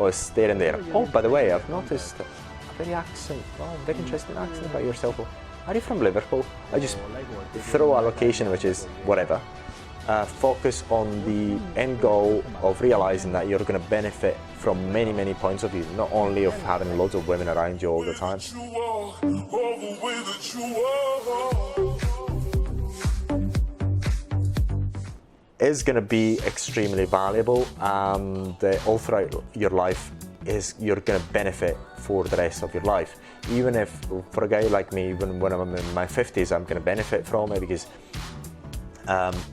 or staring there. Oh, by the way, I've noticed a very interesting accent about yourself. Are you from Liverpool? I just throw a location which is whatever. Focus on the end goal of realizing that you're going to benefit from many, many points of view, not only of having loads of women around you all the time. Is going to be extremely valuable, and all throughout your life you're going to benefit for the rest of your life. Even if, for a guy like me, even when I'm in my 50s, I'm going to benefit from it, because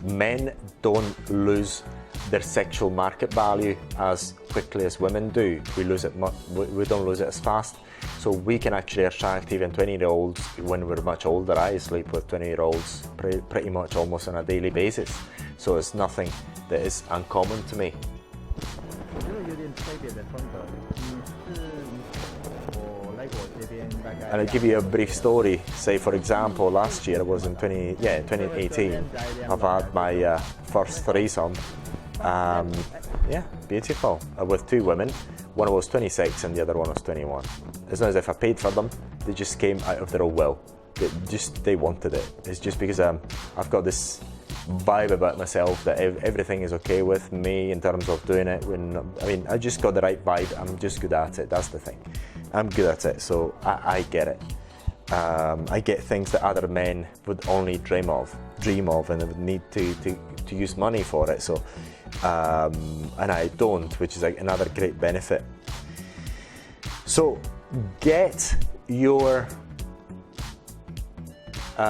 men don't lose their sexual market value as quickly as women do. We don't lose it as fast. So we can actually attract even 20-year-olds when we're much older. I sleep with 20-year-olds pretty much almost on a daily basis. So it's nothing that is uncommon to me. And I'll give you a brief story. Say, for example, last year, it was in 2018, I've had my first threesome. Yeah, beautiful, with two women. One was 26 and the other one was 21. It's not as if I paid for them, they just came out of their own will. They wanted it. It's just because I've got this vibe about myself that everything is okay with me in terms of doing it. I just got the right vibe. I'm just good at it. That's the thing. I'm good at it, so I get it. I get things that other men would only dream of, and they would need to use money for it. So, and I don't, which is like another great benefit. So, get your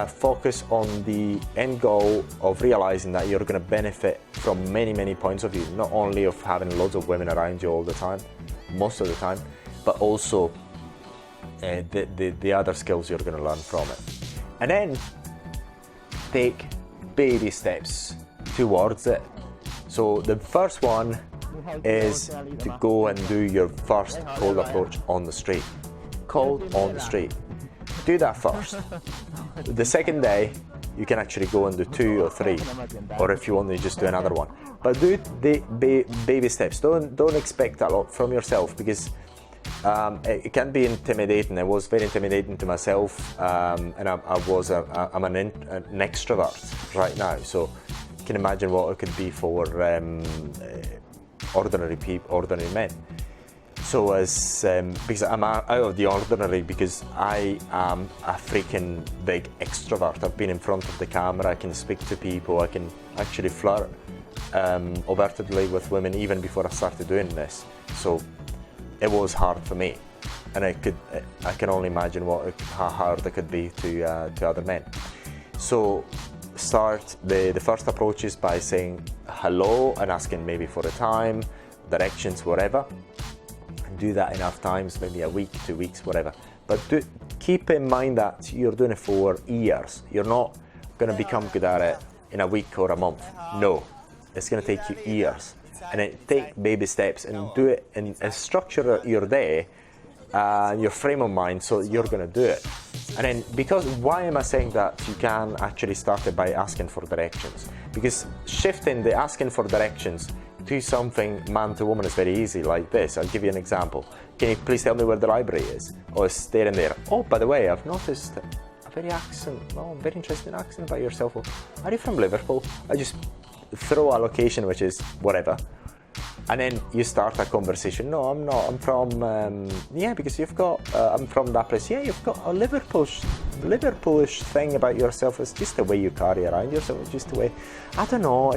focus on the end goal of realizing that you're going to benefit from many, many points of view, not only of having loads of women around you all the time, most of the time, but also the other skills you're going to learn from it. And then take baby steps towards it. So the first one is to go and do your first cold approach on the street. Cold on the street. Do that first. The second day, you can actually go and do 2 or 3, or if you want to just do another one. But do the baby steps. Don't expect a lot from yourself, because it can be intimidating. It was very intimidating to myself, and I'm an extrovert right now, so you can imagine what it could be for ordinary people, ordinary men. So because I'm out of the ordinary, because I am a freaking big extrovert. I've been in front of the camera, I can speak to people, I can actually flirt overtly with women even before I started doing this. So it was hard for me, and I can only imagine how hard it could be to other men. So start the first approach is by saying hello and asking maybe for a time, directions, whatever. Do that enough times, maybe a week, 2 weeks, whatever. But keep in mind that you're doing it for years. You're not going to become good at it in a week or a month. No, it's going to take you years. And then take baby steps and do it and structure your day, your frame of mind, so you're going to do it. And then, why am I saying that you can actually start it by asking for directions? Because shifting the asking for directions to something man to woman is very easy, like this. I'll give you an example. Can you please tell me where the library is? Or it's there and there. Oh, by the way, I've noticed a very interesting accent about yourself. Are you from Liverpool? I just throw a location which is whatever. And then you start a conversation. No, I'm not. I'm from, because you've got, I'm from that place. Yeah, you've got a Liverpoolish thing about yourself. It's just the way you carry around yourself. It's just the way, I don't know,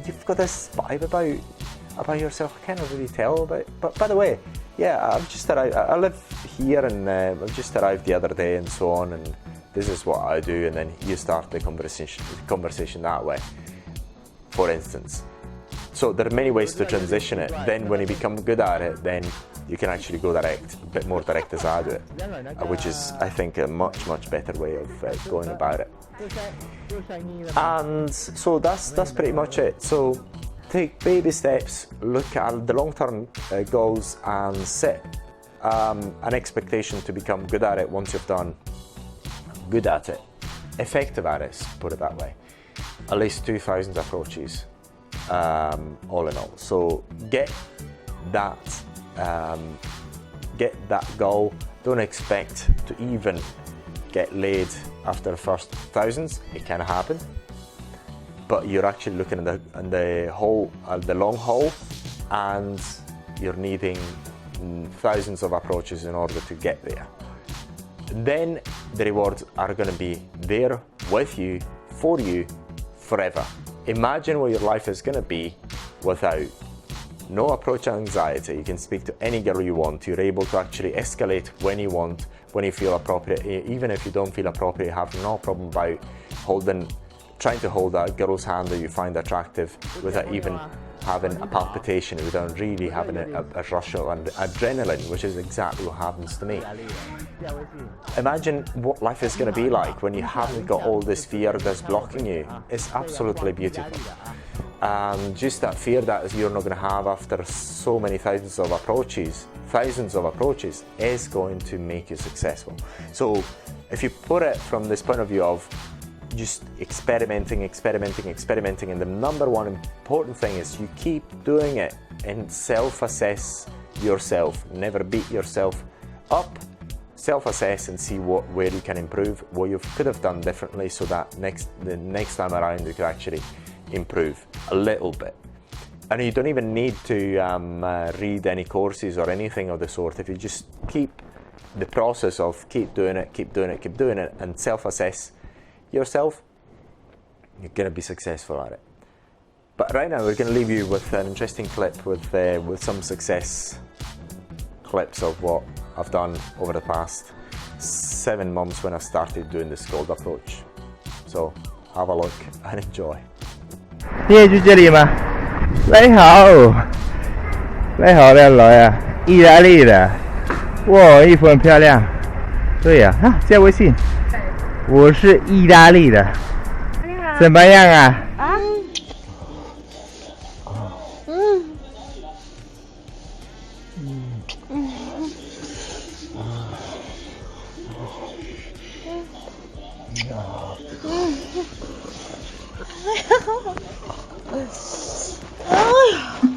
you've got this vibe about yourself. I can't really tell about it. But by the way, yeah, I've just arrived. I live here, and I've just arrived the other day, and so on. And this is what I do. And then you start the conversation that way, for instance. So there are many ways to transition it. Then when you become good at it, then you can actually go direct, a bit more direct as I do it, which is, I think, a much, much better way of going about it. And so that's pretty much it. So take baby steps, look at the long-term goals, and set an expectation to become good at it once you've done good at it, effective at it, put it that way. At least 2,000 approaches. All in all. So get that goal. Don't expect to even get laid after the first thousands. It can happen, but you're actually looking at the long haul, and you're needing thousands of approaches in order to get there. Then the rewards are going to be there with you, for you, forever. Imagine what your life is going to be without no approach anxiety. You can speak to any girl you want. You're able to actually escalate when you want, when you feel appropriate. Even if you don't feel appropriate, you have no problem about trying to hold that girl's hand that you find attractive without even having a palpitation, without really having a rush of adrenaline, which is exactly what happens to me. Imagine what life is going to be like when you haven't got all this fear that's blocking you. It's absolutely beautiful. Just that fear that you're not going to have after so many thousands of approaches is going to make you successful. So if you put it from this point of view of just experimenting, and the number one important thing is you keep doing it and self-assess yourself. Never beat yourself up. Self-assess and see where you can improve, what you could have done differently, so that the next time around you could actually improve a little bit. And you don't even need to read any courses or anything of the sort. If you just keep the process of keep doing it, and self-assess yourself, you're going to be successful at it. But right now we're going to leave you with an interesting clip with some success clips of what I've done over the past 7 months when I started doing this cold approach. So have a look and enjoy. 你也去这里吗？来好，来好了来啊！意大利的，哇，衣服很漂亮。对呀，加微信。我是意大利的，怎么样啊？哎呀！